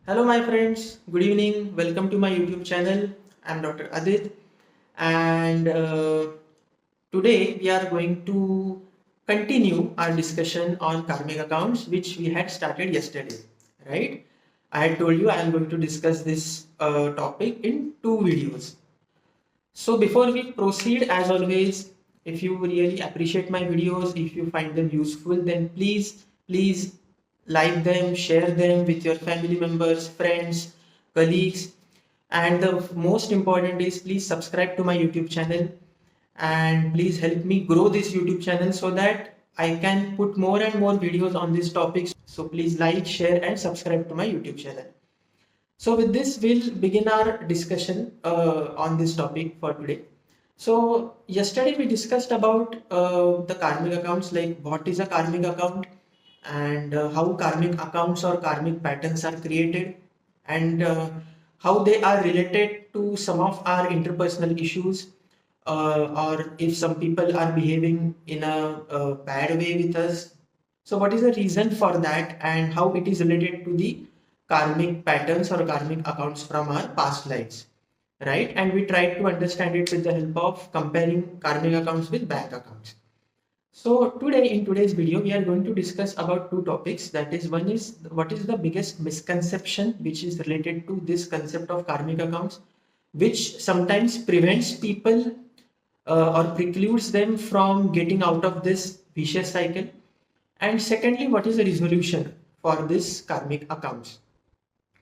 Hello, my friends. Good evening. Welcome to my YouTube channel. I'm Dr. Adit, and today we are going to continue our discussion on karmic accounts, which we had started yesterday. Right? I had told you I am going to discuss this topic in two videos. So before we proceed, as always, if you really appreciate my videos, if you find them useful, then please like them, share them with your family members, friends, colleagues. And the most important is please subscribe to my YouTube channel and please help me grow this YouTube channel so that I can put more and more videos on this topic. So please like, share and subscribe to my YouTube channel. So with this, we'll begin our discussion on this topic for today. So yesterday we discussed about the karmic accounts, like what is a karmic account and how karmic accounts or karmic patterns are created and how they are related to some of our interpersonal issues or if some people are behaving in a bad way with us. So what is the reason for that and how it is related to the karmic patterns or karmic accounts from our past lives, right? And we try to understand it with the help of comparing karmic accounts with bank accounts. So today in today's video, we are going to discuss about two topics. That is, one is what is the biggest misconception which is related to this concept of karmic accounts, which sometimes prevents people or precludes them from getting out of this vicious cycle. And secondly, what is the resolution for this karmic accounts?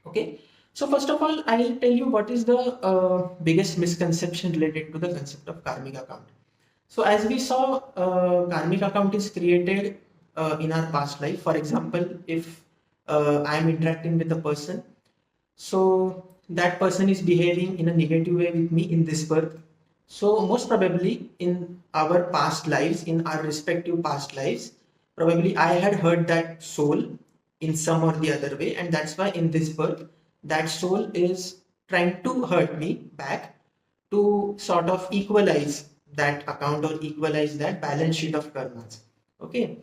Okay. So first of all, I'll tell you what is the biggest misconception related to the concept of karmic account. So as we saw, karmic account is created in our past life. For example, if I am interacting with a person, so that person is behaving in a negative way with me in this birth. So most probably in our past lives, in our respective past lives, probably I had hurt that soul in some or the other way, and that's why in this birth, that soul is trying to hurt me back to sort of equalize that account or equalize that balance sheet of karmas. Okay.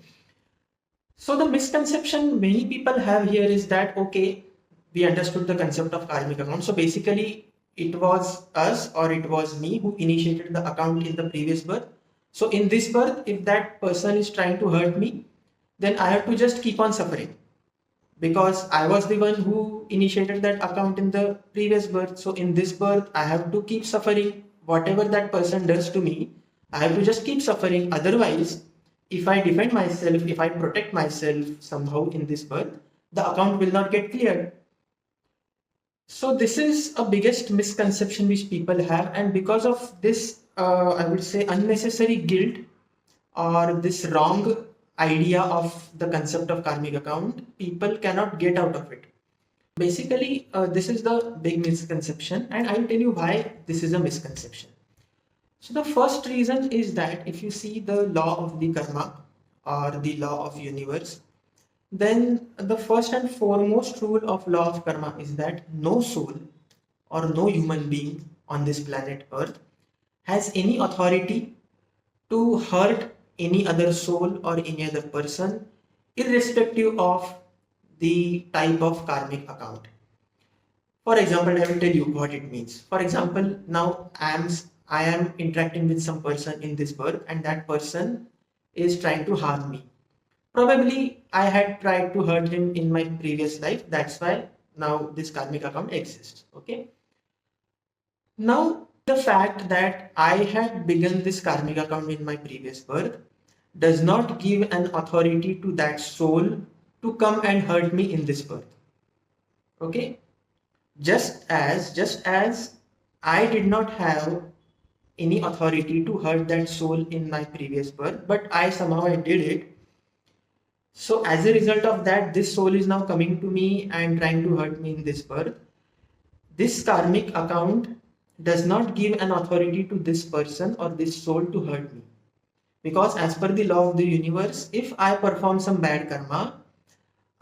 So the misconception many people have here is that, okay, we understood the concept of karmic account. So basically it was us or it was me who initiated the account in the previous birth. So in this birth, if that person is trying to hurt me, then I have to just keep on suffering because I was the one who initiated that account in the previous birth. So in this birth, I have to keep suffering. Whatever that person does to me, I have to just keep suffering. Otherwise, if I defend myself, if I protect myself somehow in this birth, the account will not get cleared. So this is a biggest misconception which people have, and because of this, I would say unnecessary guilt or this wrong idea of the concept of karmic account, people cannot get out of it. Basically, this is the big misconception, and I'll tell you why this is a misconception. So the first reason is that if you see the law of the karma or the law of universe, then the first and foremost rule of law of karma is that no soul or no human being on this planet Earth has any authority to hurt any other soul or any other person, irrespective of the type of karmic account. For example, I will tell you what it means. For example, now I am interacting with some person in this birth, and that person is trying to harm me. Probably I had tried to hurt him in my previous life. That's why now this karmic account exists. Okay. Now, the fact that I had begun this karmic account in my previous birth does not give an authority to that soul to come and hurt me in this birth. Okay. Just as I did not have any authority to hurt that soul in my previous birth, but I did it. So as a result of that, this soul is now coming to me and trying to hurt me in this birth. This karmic account does not give an authority to this person or this soul to hurt me. Because as per the law of the universe, if I perform some bad karma,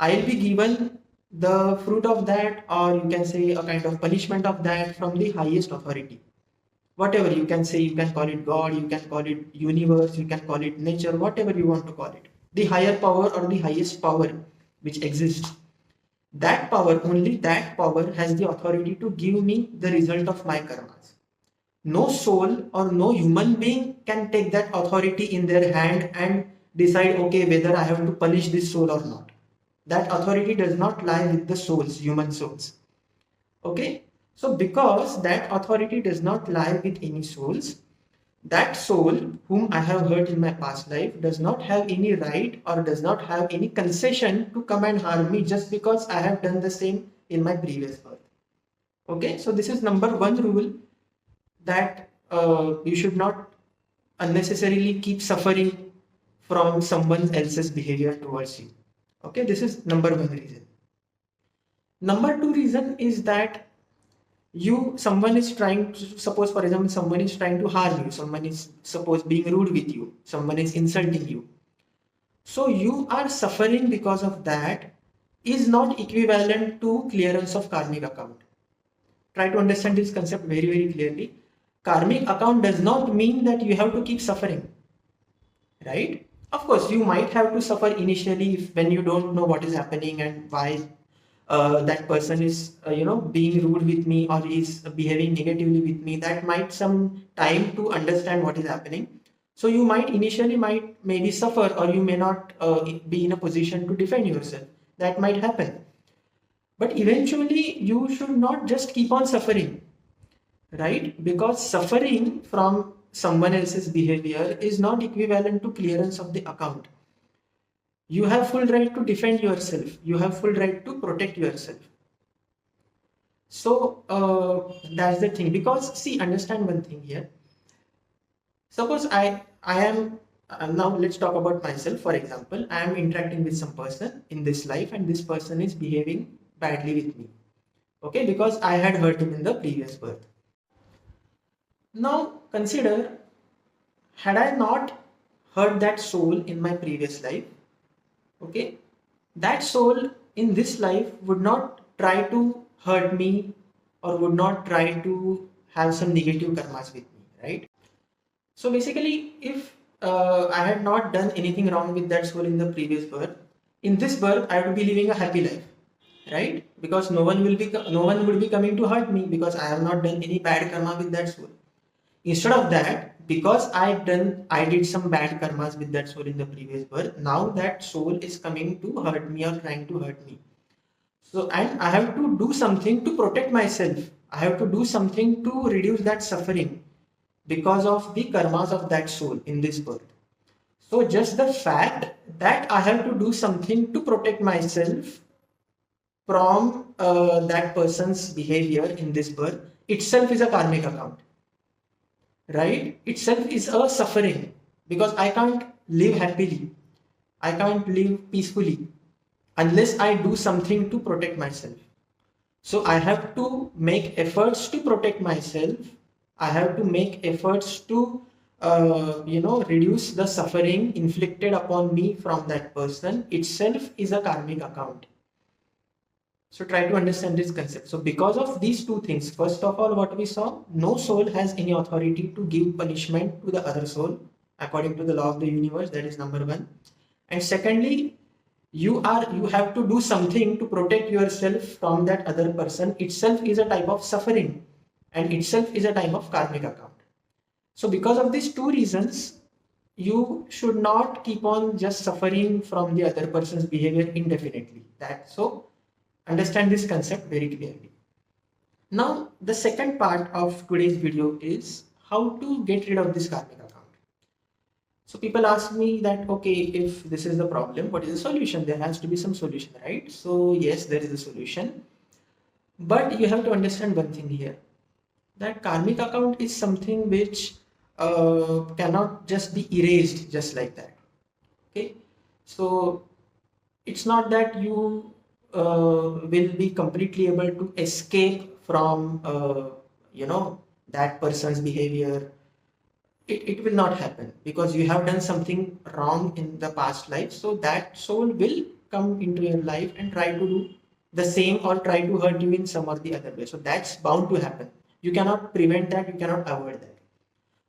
I'll be given the fruit of that, or you can say a kind of punishment of that from the highest authority. Whatever you can say, you can call it God, you can call it universe, you can call it nature, whatever you want to call it. The higher power or the highest power which exists. That power, only that power has the authority to give me the result of my karmas. No soul or no human being can take that authority in their hand and decide, okay, whether I have to punish this soul or not. That authority does not lie with the souls, human souls. Okay, so because that authority does not lie with any souls, that soul whom I have hurt in my past life does not have any right or does not have any concession to come and harm me just because I have done the same in my previous birth. Okay, so this is number one rule, that you should not unnecessarily keep suffering from someone else's behavior towards you. Okay, this is number one reason. Number two reason is that someone is trying to, suppose for example someone is trying to harm you, someone is suppose being rude with you, someone is insulting you, so you are suffering because of that, is not equivalent to clearance of karmic account. Try to understand this concept very clearly. Karmic account does not mean that you have to keep suffering, right? Of course you might have to suffer initially when you don't know what is happening and why that person is being rude with me or is behaving negatively with me. That might some time to understand what is happening. So you might initially maybe suffer, or you may not be in a position to defend yourself. That might happen, but eventually you should not just keep on suffering, right? Because suffering from someone else's behavior is not equivalent to clearance of the account. You have full right to defend yourself, you have full right to protect yourself. So that's the thing. Because see, understand one thing here. Suppose I am now let's talk about myself. For example, I am interacting with some person in this life and this person is behaving badly with me, okay, because I had hurt him in the previous birth. Now consider, had I not hurt that soul in my previous life, okay, that soul in this life would not try to hurt me or would not try to have some negative karmas with me, right? So basically, if I had not done anything wrong with that soul in the previous birth, in this birth I would be living a happy life, right? Because no one would be coming to hurt me because I have not done any bad karma with that soul. Instead of that, because I did some bad karmas with that soul in the previous birth, now that soul is coming to hurt me or trying to hurt me. So, and I have to do something to protect myself. I have to do something to reduce that suffering because of the karmas of that soul in this birth. So just the fact that I have to do something to protect myself from that person's behavior in this birth itself is a karmic account, right? Itself is a suffering, because I can't live happily, I can't live peacefully unless I do something to protect myself. So I have to make efforts to protect myself. I have to make efforts to reduce the suffering inflicted upon me from that person. Itself is a karmic account. So try to understand this concept. So because of these two things, first of all, what we saw, no soul has any authority to give punishment to the other soul according to the law of the universe. That is number one. And secondly, you have to do something to protect yourself from that other person. Itself is a type of suffering and itself is a type of karmic account. So because of these two reasons, you should not keep on just suffering from the other person's behavior indefinitely. So understand this concept very clearly. Now the second part of today's video is how to get rid of this karmic account. So people ask me that, okay, if this is the problem, what is the solution? There has to be some solution, right? So yes, there is a solution, but you have to understand one thing here, that karmic account is something which cannot just be erased just like that. Okay, so it's not that you will be completely able to escape from that person's behavior. It will not happen, because you have done something wrong in the past life. So that soul will come into your life and try to do the same or try to hurt you in some or the other way. So that's bound to happen. You cannot prevent that, you cannot avoid that.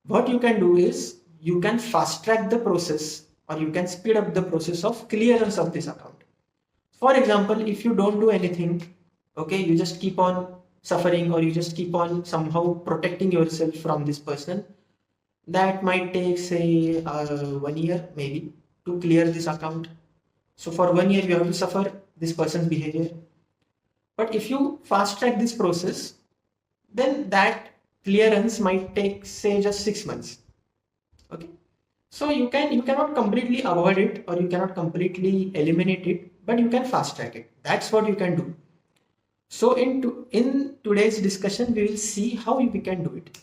What you can do is you can fast track the process, or you can speed up the process of clearance of this account. For example, if you don't do anything, okay, you just keep on suffering, or you just keep on somehow protecting yourself from this person, that might take, say, 1 year maybe to clear this account. So for 1 year you have to suffer this person's behavior. But if you fast track this process, then that clearance might take, say, just 6 months. Okay. So you cannot completely avoid it, or you cannot completely eliminate it, but you can fast track it. That's what you can do. So in today's discussion, we will see how we can do it.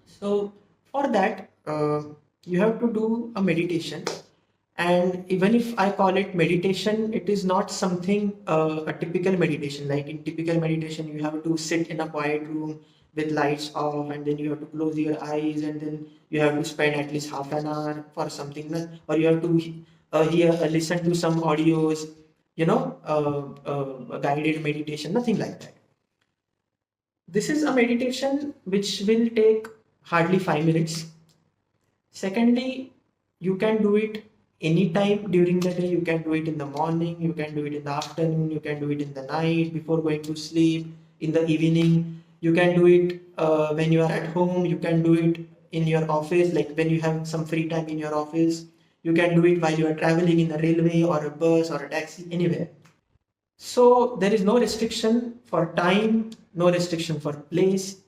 So for that, you have to do a meditation. And even if I call it meditation, it is not something a typical meditation. Like in typical meditation, you have to sit in a quiet room with lights off, and then you have to close your eyes, and then you have to spend at least half an hour for something, or you have to listen to some audios, guided meditation, nothing like that. This is a meditation which will take hardly 5 minutes. Secondly, you can do it anytime during the day. You can do it in the morning, you can do it in the afternoon, you can do it in the night before going to sleep, in the evening. You can do it when you are at home, you can do it in your office, like when you have some free time in your office. You can do it while you are traveling in a railway or a bus or a taxi, anywhere. So there is no restriction for time, no restriction for place.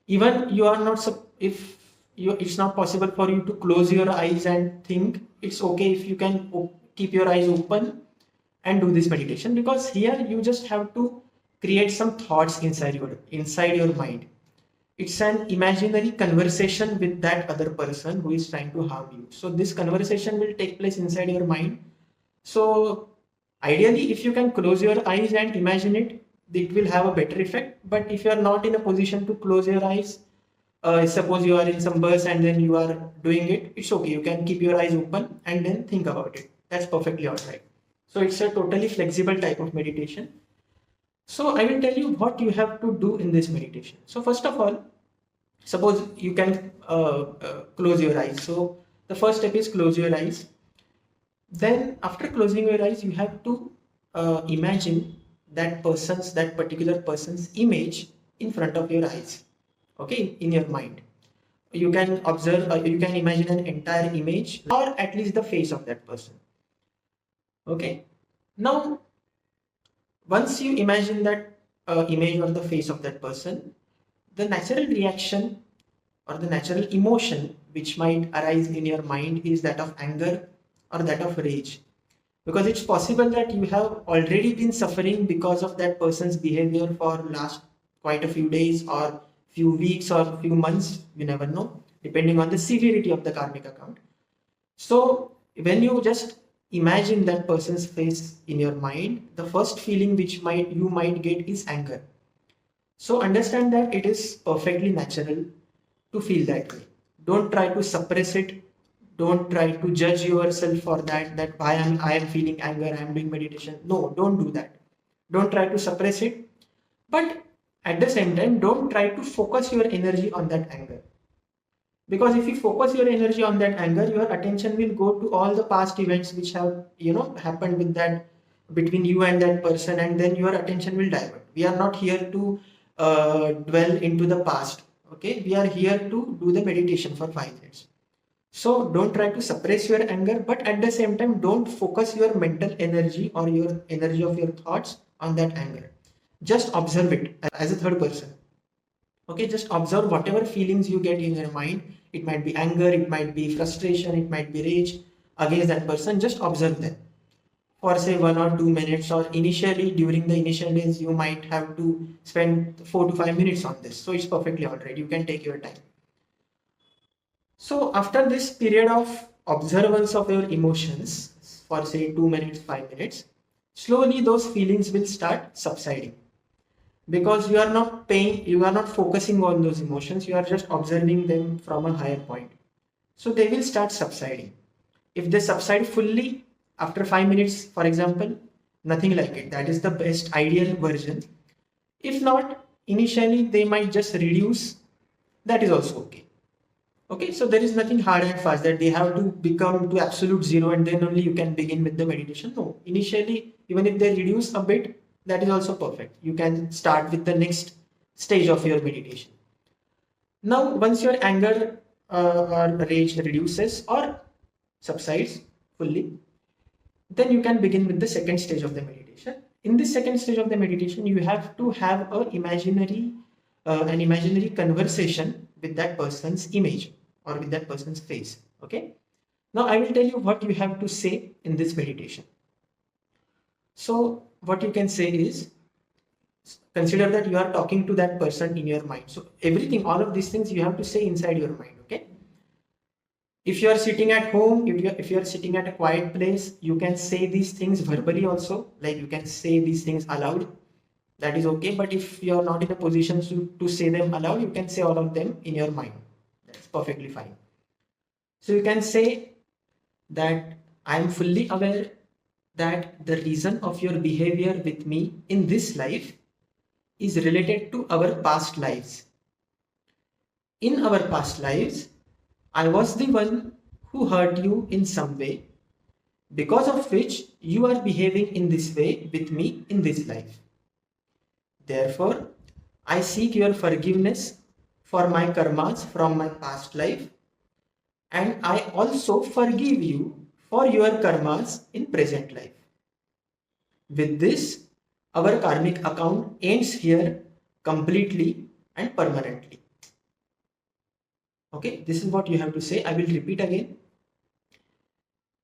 Even you are not, if it's not possible for you to close your eyes and think, it's okay if you can keep your eyes open and do this meditation, because here you just have to create some thoughts inside your mind. It's an imaginary conversation with that other person who is trying to harm you. So this conversation will take place inside your mind. So ideally, if you can close your eyes and imagine it, it will have a better effect. But if you are not in a position to close your eyes, suppose you are in some bus and then you are doing it, it's okay. You can keep your eyes open and then think about it. That's perfectly alright. So it's a totally flexible type of meditation. So I will tell you what you have to do in this meditation. So first of all, suppose you can close your eyes. So the first step is close your eyes. Then after closing your eyes, you have to imagine that particular person's image in front of your eyes, okay, in your mind. You can observe, you can imagine an entire image, or at least the face of that person. Okay. Now, once you imagine that image or the face of that person, the natural reaction or the natural emotion which might arise in your mind is that of anger or that of rage, because it's possible that you have already been suffering because of that person's behavior for last quite a few days or few weeks or few months. You never know, depending on the severity of the karmic account. So when you just imagine that person's face in your mind, the first feeling which you might get is anger. So understand that it is perfectly natural to feel that way. Don't try to suppress it. Don't try to judge yourself for that why I am feeling anger, I am doing meditation. No, don't do that. Don't try to suppress it. But at the same time, don't try to focus your energy on that anger. Because if you focus your energy on that anger, your attention will go to all the past events which have happened between you and that person, and then your attention will divert. We are not here to dwell into the past. Okay, we are here to do the meditation for 5 minutes. So don't try to suppress your anger, but at the same time, don't focus your mental energy or your energy of your thoughts on that anger. Just observe it as a third person. Okay, just observe whatever feelings you get in your mind. It might be anger, it might be frustration, it might be rage against that person. Just observe them for say 1 or 2 minutes, or initially during the initial days, you might have to spend 4 to 5 minutes on this. So it's perfectly alright. You can take your time. So after this period of observance of your emotions for say 2 minutes, 5 minutes, slowly those feelings will start subsiding, because you are not focusing on those emotions, you are just observing them from a higher point. So they will start subsiding. If they subside fully after 5 minutes, for example, nothing like it. That is the best ideal version. If not, initially they might just reduce. That is also okay. Okay, so there is nothing hard and fast that they have to become to absolute zero and then only you can begin with the meditation. No, initially, even if they reduce a bit, that is also perfect. You can start with the next stage of your meditation. Now, once your anger or rage reduces or subsides fully, then you can begin with the second stage of the meditation. In this second stage of the meditation, you have to have an imaginary conversation with that person's image or with that person's face. Okay. Now I will tell you what you have to say in this meditation. So what you can say is, consider that you are talking to that person in your mind. So everything, all of these things you have to say inside your mind. Okay. If you are sitting at home, if you are sitting at a quiet place, you can say these things verbally also, like you can say these things aloud. That is okay. But if you are not in a position to say them aloud, you can say all of them in your mind. That's perfectly fine. So you can say that I am fully aware that the reason of your behavior with me in this life is related to our past lives. In our past lives, I was the one who hurt you in some way, because of which you are behaving in this way with me in this life. Therefore, I seek your forgiveness for my karmas from my past life, and I also forgive you for your karmas in present life. With this, our karmic account ends here completely and permanently. Okay, this is what you have to say. I will repeat again.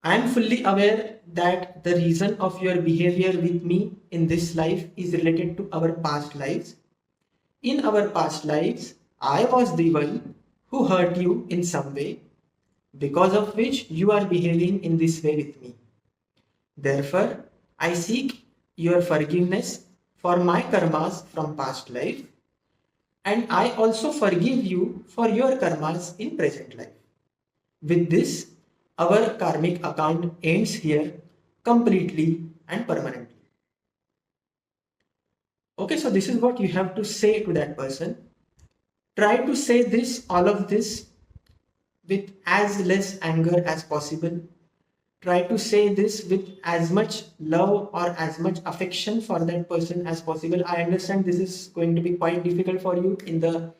I am fully aware that the reason of your behavior with me in this life is related to our past lives. In our past lives, I was the one who hurt you in some way, because of which you are behaving in this way with me. Therefore, I seek your forgiveness for my karmas from past life, and I also forgive you for your karmas in present life. With this, our karmic account ends here completely and permanently. Okay, so this is what you have to say to that person. Try to say this, all of this, with as less anger as possible. Try to say this with as much love or as much affection for that person as possible. I understand this is going to be quite difficult for you in the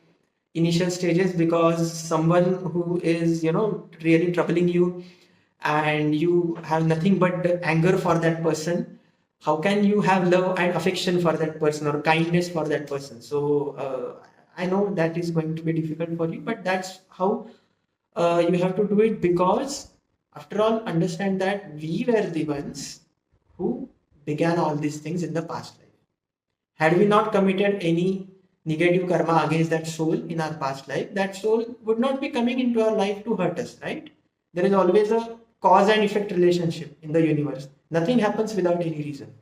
initial stages, because someone who is, really troubling you and you have nothing but anger for that person, how can you have love and affection for that person or kindness for that person? So I know that is going to be difficult for you, but that's how you have to do it, because after all, understand that we were the ones who began all these things in the past life. Had we not committed any negative karma against that soul in our past life, that soul would not be coming into our life to hurt us, right? There is always a cause and effect relationship in the universe. Nothing happens without any reason,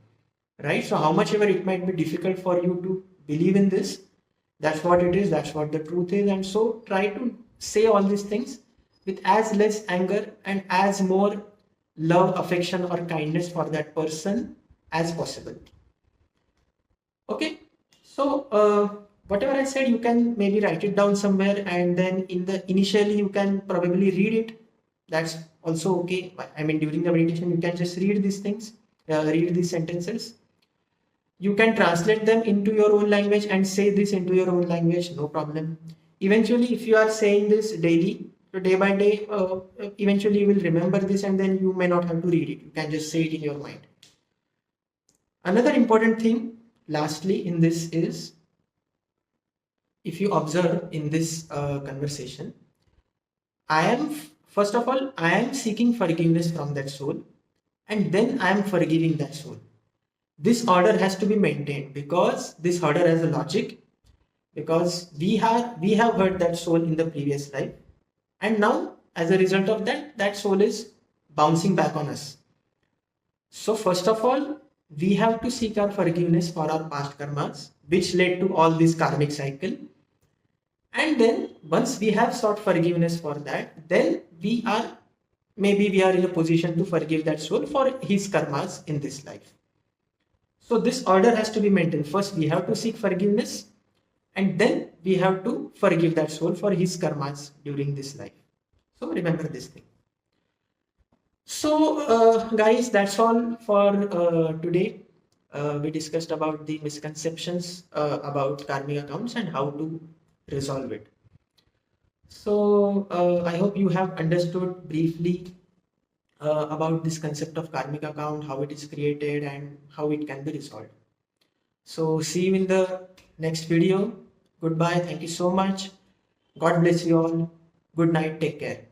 right? So how much ever it might be difficult for you to believe in this, that's what it is, that's what the truth is. And so try to say all these things with as less anger and as more love, affection or kindness for that person as possible. Okay, so whatever I said, you can maybe write it down somewhere, and then initially you can probably read it. That's also okay. I mean, during the meditation, you can just read these things, read these sentences. You can translate them into your own language and say this into your own language, no problem. Eventually, if you are saying this daily, so day by day, eventually you will remember this, and then you may not have to read it. You can just say it in your mind. Another important thing, lastly, in this is, if you observe in this conversation, first of all, I am seeking forgiveness from that soul, and then I am forgiving that soul. This order has to be maintained, because this order has a logic, because we have hurt that soul in the previous life, and now as a result of that soul is bouncing back on us. So first of all, we have to seek our forgiveness for our past karmas, which led to all this karmic cycle. And then once we have sought forgiveness for that, then we are in a position to forgive that soul for his karmas in this life. So this order has to be maintained. First, we have to seek forgiveness. and then we have to forgive that soul for his karmas during this life. So remember this thing. So guys, that's all for today. We discussed about the misconceptions about karmic accounts and how to resolve it. So I hope you have understood briefly about this concept of karmic account, how it is created and how it can be resolved. So see you in the next video. Goodbye. Thank you so much. God bless you all. Good night. Take care.